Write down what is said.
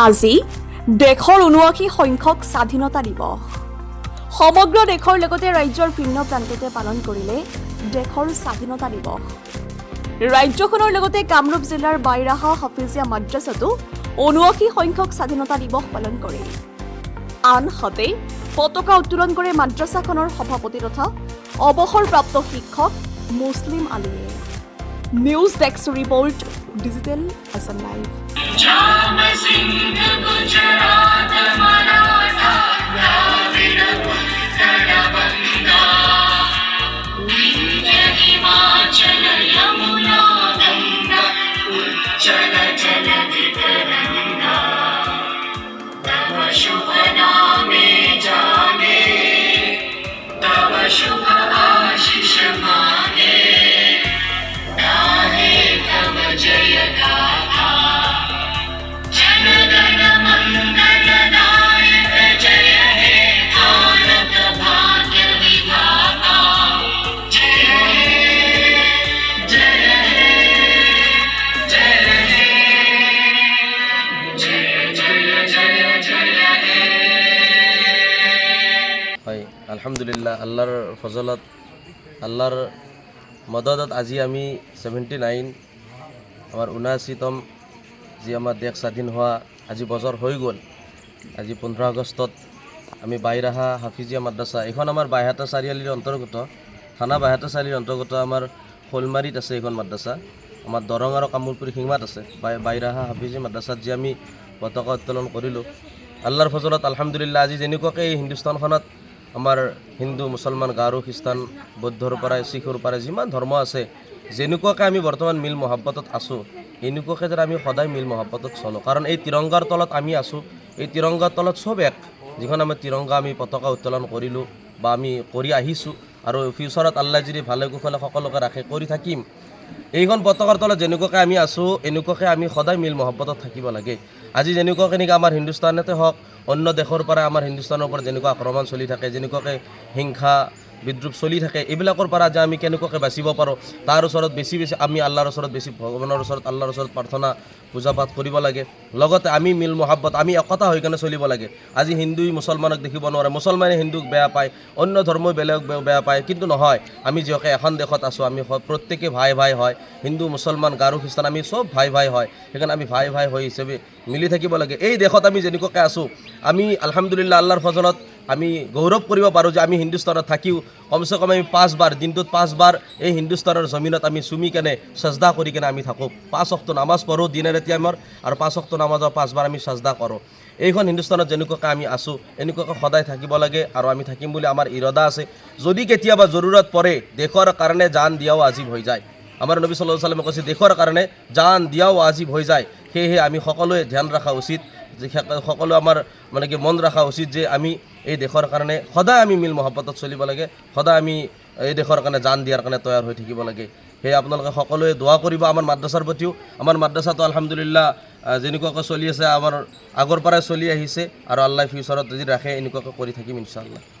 আজি দেশৰ ৭৯ সংখ্যক স্বাধীনতা দিৱস। সমগ্ৰ দেশৰ লগতে ৰাজ্যৰ ভিন্ন প্ৰান্ততে পালন কৰিলে দেশৰ স্বাধীনতা দিৱস। ৰাজ্যখনৰ লগতে কামৰূপ জিলাৰ বাইৰাহা হাফিজিয়া মাদ্ৰাছাতো ৭৯ সংখ্যক স্বাধীনতা দিৱস পালন কৰে। আনহাতে পতাকা উত্তোলন কৰে মাদ্ৰাছাখনৰ সভাপতি তথা অৱসৰপ্ৰাপ্ত শিক্ষক মুছলিম আলীয়ে। News desk report, digital Assam live. হয়, আলহামদুলিল্লাহ, আল্লাহৰ ফজলত, আল্লাহৰ মদদত আজি আমি 79 আমাৰ 79তম যি আমাৰ দেশ স্বাধীন হোৱা আজি বছৰ হৈ গ'ল। আজি 15 আগষ্টত আমি বাইৰাহা হাফিজিয়া মাদ্ৰাছা, এইখন আমাৰ বাইহাটা চাৰিআলিৰ অন্তৰ্গত, থানা বাইহাটা চাৰিআলিৰ অন্তৰ্গত আমাৰ শোলমাৰীত আছে এইখন মাদ্ৰাছা। আমাৰ দৰং আৰু কামৰূপৰ সীমাত আছে বাইৰাহা হাফিজিয়া মাদ্ৰাছাত যি আমি পতাকা উত্তোলন কৰিলোঁ। আল্লাহৰ ফজলত আলহামদুলিল্লাহ, আজি যেনেকুৱাকৈ এই হিন্দুস্তানখনত আমাৰ হিন্দু, মুছলমান, গাৰো, খ্ৰীষ্টান, বৌদ্ধৰ পৰাই শিখৰ পৰাই যিমান ধৰ্ম আছে, যেনেকুৱাকৈ আমি বৰ্তমান মিল মহাব্বতত আছোঁ, এনেকুৱাকৈ যেন আমি সদায় মিল মহাব্বতত চলোঁ। কাৰণ এই তিৰংগাৰ তলত আমি আছোঁ, এই তিৰংগাৰ তলত চব এক। যিখন আমি তিৰংগা আমি পতাকা উত্তোলন কৰিলোঁ বা আমি কৰি আহিছোঁ, আৰু ফিউচাৰত আল্লাহ যদি ভালে কুশলে সকলোকে ৰাখে কৰি থাকিম। এইখন পতাকাৰ তলত যেনেকুৱাকৈ আমি আছোঁ, এনেকুৱাকৈ আমি সদায় মিল মহাব্বতত থাকিব লাগে। আজি যেনেকুৱাকৈ নেকি আমাৰ হিন্দুস্তানতে হওক, অন্য দেশৰ পৰা আমাৰ হিন্দুস্তানৰ ওপৰত যেনেকুৱা আক্ৰমণ চলি থাকে, যেনেকুৱাকৈ হিংসা বিদ্ৰোহ চলি থাকে, এইবিলাকৰ পৰা যে আমি কেনেকুৱাকৈ বাচিব পাৰোঁ, তাৰ ওচৰত বেছি আমি আল্লাহৰ ওচৰত বেছি ভগৱানৰ ওচৰত, আল্লাহৰ ওচৰত প্ৰাৰ্থনা পূজা পাঠ কৰিব লাগে। লগতে আমি মিল মহাব্বত, আমি একতা হৈ কেনে চলিব লাগে। আজি হিন্দুই মুছলমানক দেখিব নোৱাৰে, মুছলমানে হিন্দুক বেয়া পায়, অন্য ধৰ্মই বেলেগ বেয়া পায়, কিন্তু নহয়, আমি যিহেতু এখন দেশত আছোঁ, আমি প্ৰত্যেকে ভাই ভাই হয়। হিন্দু, মুছলমান, গাৰো, খ্ৰীষ্টান, আমি চব ভাই ভাই হয়। সেইকাৰণে আমি ভাই ভাই হৈ হিচাপে মিলি থাকিব লাগে। এই দেশত আমি যেনেকুৱাকৈ আছোঁ, আমি আলহামদুলিল্লাহ আল্লাহৰ ফজলত আমি গৌৰৱ কৰিব পাৰোঁ যে আমি হিন্দুস্তানত থাকিও কমচে কম আমি 5 বাৰ, দিনটোত 5 বাৰ এই হিন্দুস্তানৰ জমিনত আমি চুমি কেনে সাজদা কৰি কেনে আমি থাকোঁ। 5 ওয়াক্ত নামাজ পঢ়োঁ দিনে ৰাতি আমাৰ, আৰু 5 ওয়াক্ত নামাজৰ 5 বাৰ আমি সাজদা কৰোঁ। এইখন হিন্দুস্তানত যেনেকুৱাকৈ আমি আছোঁ, এনেকুৱাকৈ সদায় থাকিব লাগে, আৰু আমি থাকিম বুলি আমাৰ ইৰাদা আছে। যদি কেতিয়াবা জৰুৰত পৰে, দেশৰ কাৰণে জান দিয়াও আজিব হৈ যায়। আমাৰ নবী সাল্লাল্লাহু আলাইহি ওয়াসাল্লামে কৈছে, দেশৰ কাৰণে জান দিয়াও আজিব হৈ যায়। সেয়েহে আমি সকলোৱে ধ্যান ৰখা উচিত, যে সকলো আমাৰ মানে কি মন ৰখা উচিত যে আমি এই দেশৰ কাৰণে সদায় আমি মিল মহাব্বতত চলিব লাগে, সদায় আমি এই দেশৰ কাৰণে জান দিয়াৰ কাৰণে তৈয়াৰ হৈ থাকিব লাগে। সেয়ে আপোনালোকে সকলোৱে দোৱা কৰিব আমাৰ মাদ্ৰাছাৰ প্ৰতিও। আমাৰ মাদ্ৰাছাটো আলহামদুলিল্লাহ যেনেকুৱাকৈ চলি আছে, আমাৰ আগৰ পৰাই চলি আহিছে, আৰু আল্লাহ ফিউচাৰত যদি ৰাখে এনেকুৱাকৈ কৰি থাকিম ইনশাআল্লাহ।